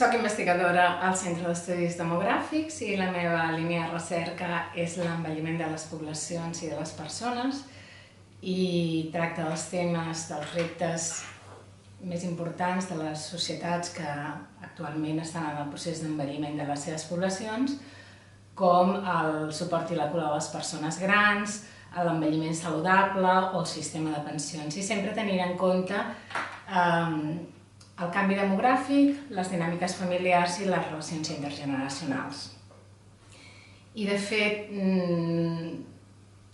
Soc investigadora al Centre d'Estudis Demogràfics i la meva línia de recerca és l'envelliment de les poblacions i de les persones i tracta dels temes, dels reptes més importants de les societats que actualment estan en el procés d'envelliment de les seves poblacions, com el suport i la cura de les persones grans, l'envelliment saludable o el sistema de pensions, i sempre tenint en compte el canvi demogràfic, les dinàmiques familiars i les relacions intergeneracionals. I de fet,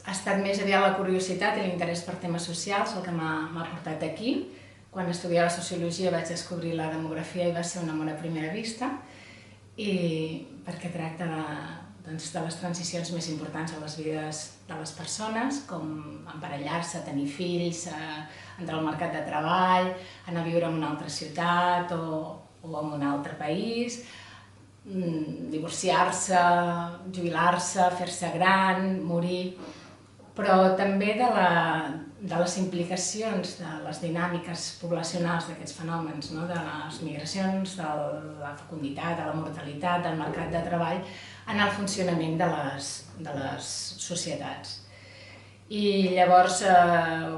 ha estat més aviat la curiositat i l'interès per temes socials el que m'ha portat aquí. Quan estudiava Sociologia vaig descobrir la demografia i va ser un amor a primera vista, i perquè tracta de les transicions més importants a les vides de les persones, com emparellar-se, tenir fills, entrar al mercat de treball, anar a viure en una altra ciutat o en un altre país, divorciar-se, jubilar-se, fer-se gran, morir, però també de les implicacions de les dinàmiques poblacionals d'aquests fenòmens, de les migracions, de la fecunditat, de la mortalitat, del mercat de treball, en el funcionament de les societats. I llavors,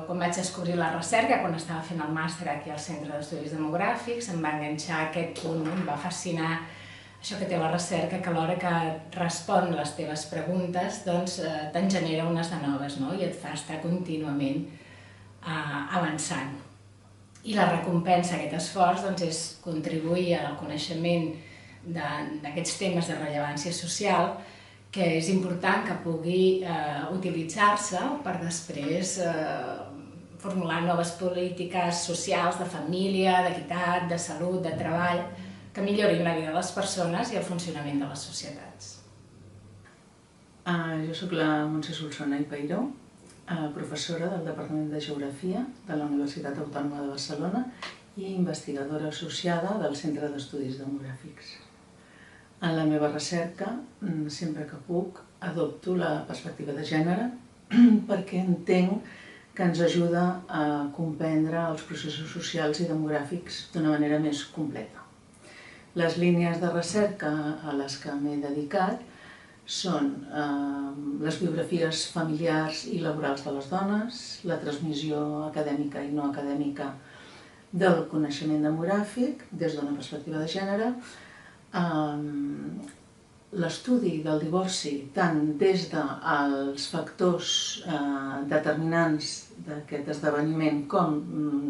quan vaig descobrir la recerca, quan estava fent el màster aquí al Centre d'Estudis Demogràfics, em va enganxar aquest punt, em va fascinar això que té la recerca, que alhora que respon les teves preguntes, doncs te'n genera unes de noves, i et fa estar contínuament avançant. I la recompensa a aquest esforç és contribuir al coneixement d'aquests temes de rellevància social, que és important que pugui utilitzar-se per després formular noves polítiques socials de família, d'equitat, de salut, de treball, que millorin la vida de les persones i el funcionament de les societats. Jo soc la Montse Solsona i Peiró, professora del Departament de Geografia de la Universitat Autònoma de Barcelona i investigadora associada del Centre d'Estudis Demogràfics. En la meva recerca, sempre que puc, adopto la perspectiva de gènere perquè entenc que ens ajuda a comprendre els processos socials i demogràfics d'una manera més completa. Les línies de recerca a les que m'he dedicat són les biografies familiars i laborals de les dones, la transmissió acadèmica i no acadèmica del coneixement demogràfic des d'una perspectiva de gènere, l'estudi del divorci tant des dels factors determinants d'aquest esdeveniment com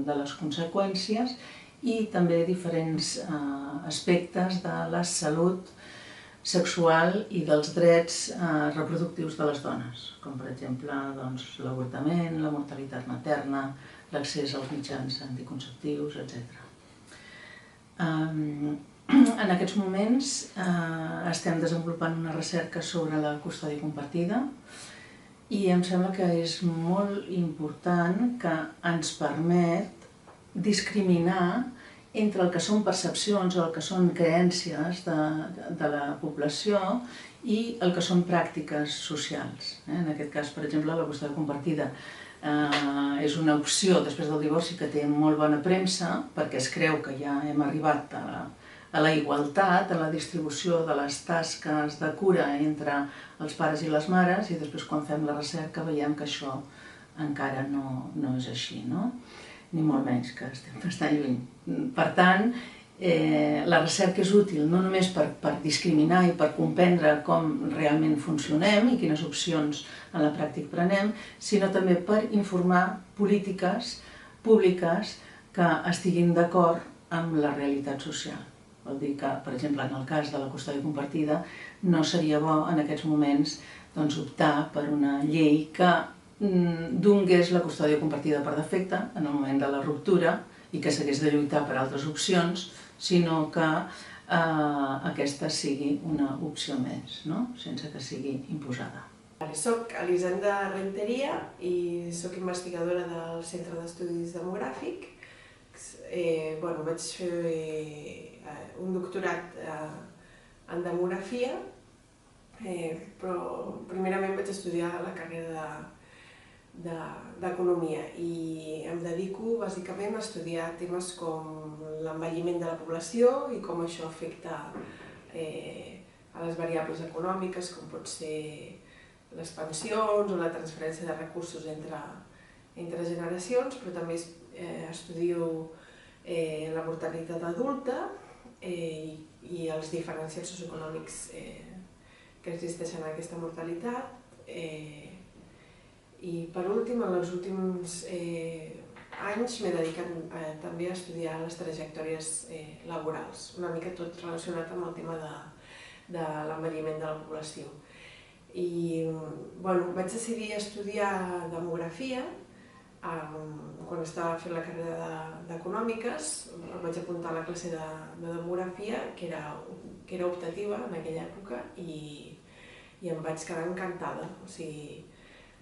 de les conseqüències i també diferents aspectes de la salut sexual i dels drets reproductius de les dones, com per exemple l'avortament, la mortalitat materna, l'accés als mitjans anticonceptius, etc. En aquests moments estem desenvolupant una recerca sobre la custòdia compartida i em sembla que és molt important que ens permet discriminar entre el que són percepcions o el que són creences de la població i el que són pràctiques socials. En aquest cas, per exemple, la custòdia compartida és una opció després del divorci que té molt bona premsa perquè es creu que ja hem arribat a la igualtat, a la distribució de les tasques de cura entre els pares i les mares, i després quan fem la recerca veiem que això encara no és així, ni molt menys, que estem bastant lluny. Per tant, la recerca és útil no només per discriminar i per comprendre com realment funcionem i quines opcions en la pràctica prenem, sinó també per informar polítiques públiques que estiguin d'acord amb la realitat social. Vol dir que, per exemple, en el cas de la custòdia compartida, no seria bo en aquests moments optar per una llei que donés la custòdia compartida per defecte en el moment de la ruptura i que s'hagués de lluitar per altres opcions, sinó que aquesta sigui una opció més, sense que sigui imposada. Soc Elisenda Renteria i soc investigadora del Centre d'Estudis Demogràfics. Vaig fer un doctorat en demografia, però primerament vaig estudiar la carrera d'economia i em dedico bàsicament a estudiar temes com l'envelliment de la població i com això afecta a les variables econòmiques, com pot ser les pensions o la transferència de recursos entre generacions, però també estudio la mortalitat adulta i els diferencials socioeconòmics que existeixen en aquesta mortalitat. I per últim, en els últims anys m'he dedicat també a estudiar les trajectòries laborals, una mica tot relacionat amb el tema de l'envelliment de la població. I vaig decidir estudiar demografia quan estava fent la carrera d'Econòmiques. Em vaig apuntar a la classe de demografia, que era optativa en aquella època, i em vaig quedar encantada. O sigui,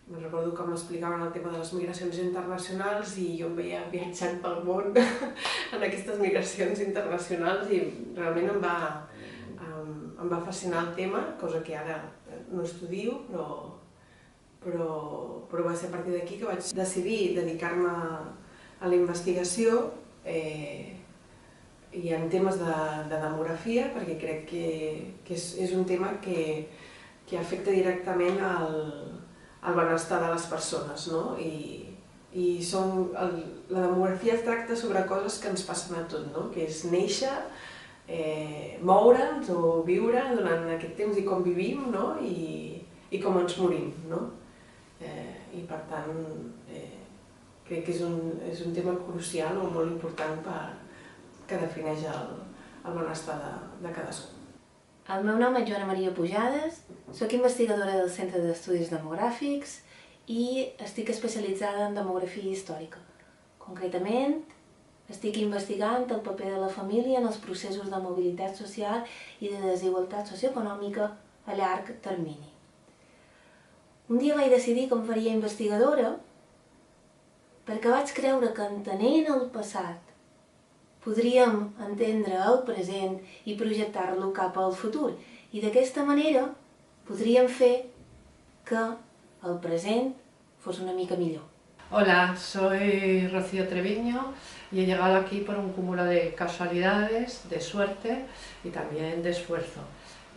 me'n recordo que m'explicaven el tema de les migracions internacionals i jo em veia viatjant pel món en aquestes migracions internacionals i realment em va fascinar el tema, cosa que ara no estudio, però va ser a partir d'aquí que vaig decidir dedicar-me a la investigació i en temes de demografia, perquè crec que és un tema que afecta directament al benestar de les persones, no? I la demografia tracta sobre coses que ens passen a tot, no? Que és néixer, moure'ns o viure durant aquest temps i com vivim, no? I com ens morim, no? I per tant, crec que és un tema crucial o molt important que defineix el benestar de cadascú. El meu nom és Joana Maria Pujades, soc investigadora del Centre d'Estudis Demogràfics i estic especialitzada en demografia històrica. Concretament, estic investigant el paper de la família en els processos de mobilitat social i de desigualtat socioeconòmica a llarg termini. Un dia vaig decidir que em faria investigadora perquè vaig creure que entenent el passat podríem entendre el present i projectar-lo cap al futur. I d'aquesta manera podríem fer que el present fos una mica millor. Hola, soy Rocío Treviño y he llegado aquí por un cúmulo de casualidades, de suerte y también de esfuerzo.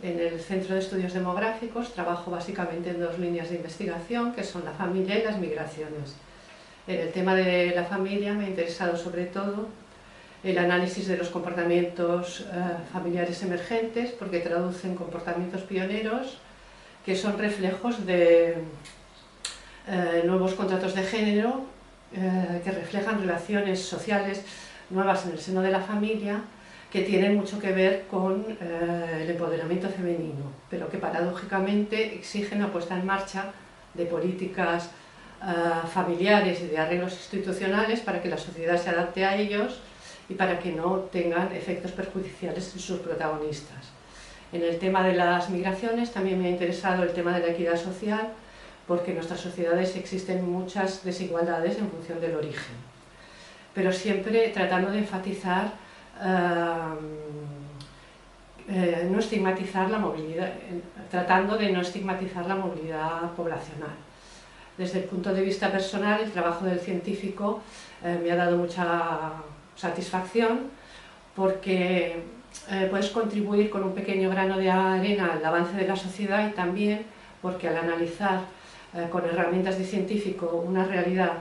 En el Centro de Estudios Demográficos trabajo básicamente en dos líneas de investigación, que son la familia y las migraciones. En el tema de la familia me ha interesado sobre todo el análisis de los comportamientos familiares emergentes, porque traducen comportamientos pioneros que son reflejos de nuevos contratos de género que reflejan relaciones sociales nuevas en el seno de la familia que tienen mucho que ver con el empoderamiento femenino, pero que paradójicamente exigen la puesta en marcha de políticas familiares y de arreglos institucionales para que la sociedad se adapte a ellos y para que no tengan efectos perjudiciales en sus protagonistas. En el tema de las migraciones también me ha interesado el tema de la equidad social, porque en nuestras sociedades existen muchas desigualdades en función del origen, pero siempre tratando de enfatizar, no estigmatizar la movilidad, tratando de no estigmatizar la movilidad poblacional. Desde el punto de vista personal, el trabajo del científico me ha dado mucha satisfacción porque puedes contribuir con un pequeño grano de arena al avance de la sociedad y también porque al analizar con herramientas de científico una realidad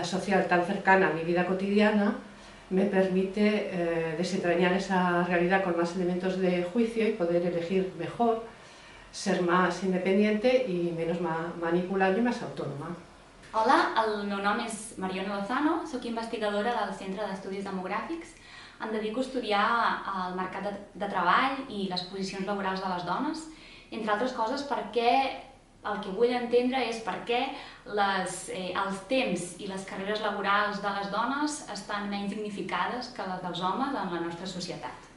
social tan cercana a mi vida cotidiana me permite desentrañar esa realidad con más elementos de juicio y poder elegir mejor, ser más independiente y menos manipulable y más autónoma. Hola, el meu nom és Mariona Lozano, soc investigadora del Centre d'Estudis Demogràfics. Em dedico a estudiar el mercat de treball i les posicions laborals de les dones, entre altres coses perquè el que vull entendre és per què els temps i les carreres laborals de les dones estan menys dignificades que les dels homes en la nostra societat.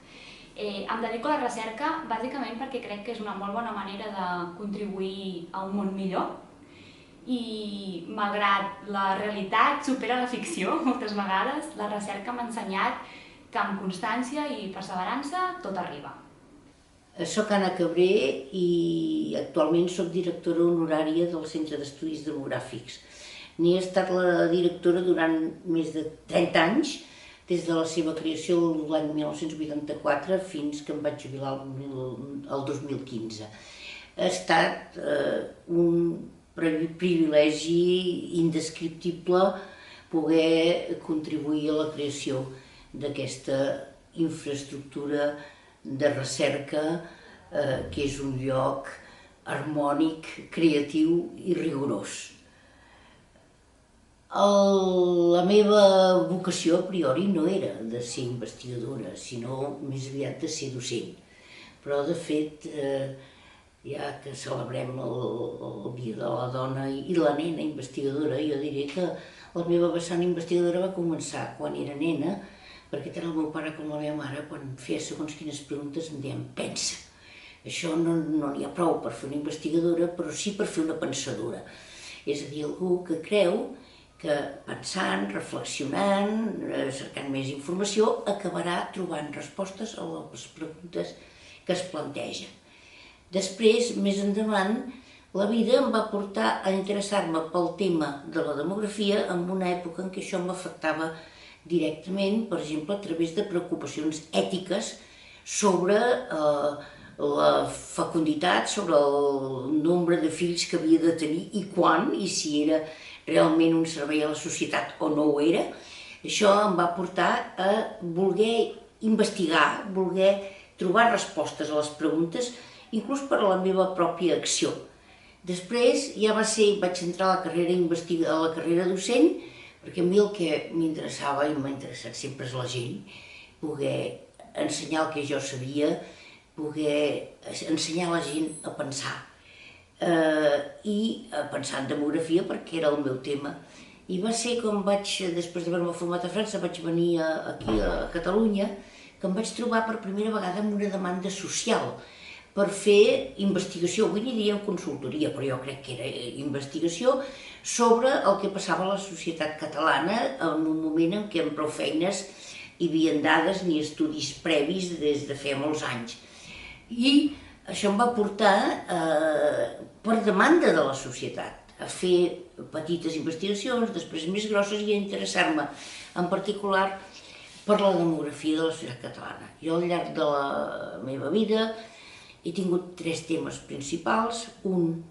Em dedico a la recerca bàsicament perquè crec que és una molt bona manera de contribuir a un món millor i, malgrat la realitat supera la ficció moltes vegades, la recerca m'ha ensenyat que amb constància i perseverança tot arriba. Soc Anna Cabré i actualment soc directora honorària del Centre d'Estudis Demogràfics. N'he estat la directora durant més de 30 anys, des de la seva creació l'any 1984 fins que em vaig jubilar el 2015. Ha estat un privilegi indescriptible poder contribuir a la creació d'aquesta infraestructura de recerca que és un lloc harmònic, creatiu i rigorós. La meva vocació a priori no era de ser investigadora, sinó més aviat de ser docent. Però, de fet, ja que celebrem el Dia de la Dona i la nena investigadora, jo diré que la meva vessant investigadora va començar quan era nena, perquè tant el meu pare com la meva mare, quan feia segons quines preguntes, em deien pensa. Això no n'hi ha prou per fer una investigadora, però sí per fer una pensadora. És a dir, algú que creu que pensant, reflexionant, cercant més informació, acabarà trobant respostes a les preguntes que es plantegen. Després, més endavant, la vida em va portar a interessar-me pel tema de la demografia en una època en què això m'afectava directament, per exemple, a través de preocupacions ètiques sobre la fecunditat, sobre el nombre de fills que havia de tenir i quan, i si era realment un servei a la societat o no ho era. Això em va portar a voler investigar, voler trobar respostes a les preguntes, inclús per a la meva pròpia acció. Després ja vaig entrar a la carrera docent, perquè a mi el que m'interessava i m'ha interessat sempre és la gent, poder ensenyar el que jo sabia, poder ensenyar a la gent a pensar. I a pensar en demografia perquè era el meu tema. I va ser com després d'haver-me format a França, vaig venir aquí a Catalunya, que em vaig trobar per primera vegada amb una demanda social per fer investigació, avui n'hi diríem consultoria, però jo crec que era investigació sobre el que passava a la societat catalana en un moment en què amb prou feines hi havia dades ni estudis previs des de feia molts anys. I això em va portar, per demanda de la societat, a fer petites investigacions, després més grosses, i a interessar-me en particular per la demografia de la societat catalana. Jo al llarg de la meva vida he tingut 3 temes principals. Un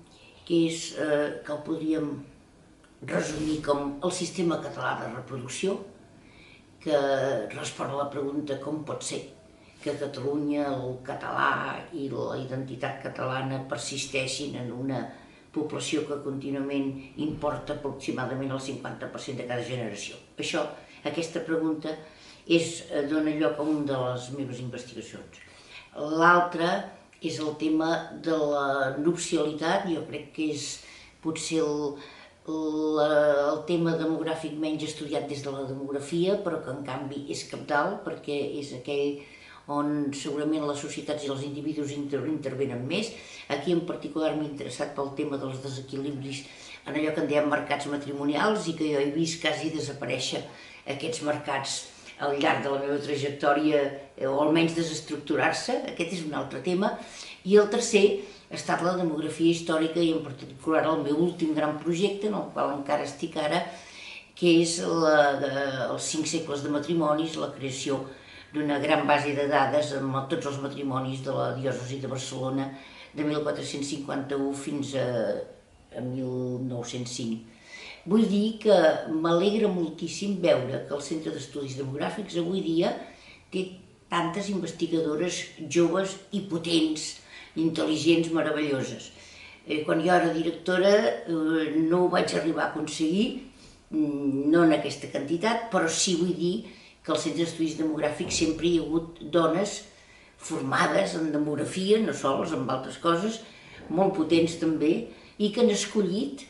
que és que el podríem resumir com el sistema català de reproducció, que respon a la pregunta com pot ser que Catalunya, el català i la identitat catalana persisteixin en una població que contínuament importa aproximadament el 50% de cada generació. Aquesta pregunta dona lloc a una de les meves investigacions. L'altra és el tema de la nupcialitat. Jo crec que és potser el tema demogràfic menys estudiat des de la demografia, però que en canvi és cabdal perquè és aquell on segurament les societats i els individus intervenen més. Aquí en particular m'he interessat pel tema dels desequilibris en allò que en dèiem mercats matrimonials i que jo he vist quasi desaparèixer aquests mercats al llarg de la meva trajectòria, o almenys desestructurar-se. Aquest és un altre tema. I el tercer ha estat la demografia històrica i en particular el meu últim gran projecte, en el qual encara estic ara, que és els 5 segles de matrimonis, la creació d'una gran base de dades amb tots els matrimonis de la diòcesi de Barcelona de 1451 fins a 1905. Vull dir que m'alegra moltíssim veure que el Centre d'Estudis Demogràfics avui dia té tantes investigadores joves i potents, intel·ligents, meravelloses. Quan jo era directora no ho vaig arribar a aconseguir, no en aquesta quantitat, però sí vull dir que al Centre d'Estudis Demogràfics sempre hi ha hagut dones formades en demografia, no sols, en altres coses, molt potents també, i que han escollit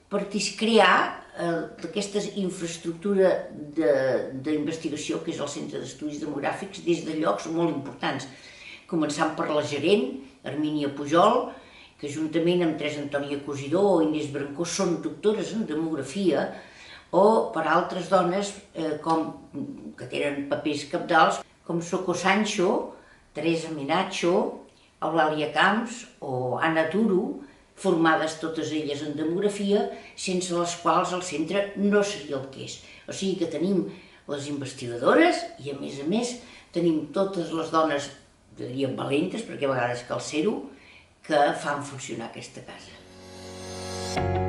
per crear aquesta infraestructura d'investigació que és el Centre d'Estudis Demogràfics des de llocs molt importants, començant per la gerent, Hermínia Pujol, que juntament amb Teresa Antònia Cosidó o Inés Brancó són doctores en demografia, o per altres dones que tenen papers cabdals, com Soco Sancho, Teresa Minacho, Eulàlia Camps o Anna Turo, formades totes elles en demografia, sense les quals el centre no seria el que és. O sigui que tenim les investigadores i, a més, tenim totes les dones, diríem valentes, perquè a vegades cal ser-ho, que fan funcionar aquesta casa.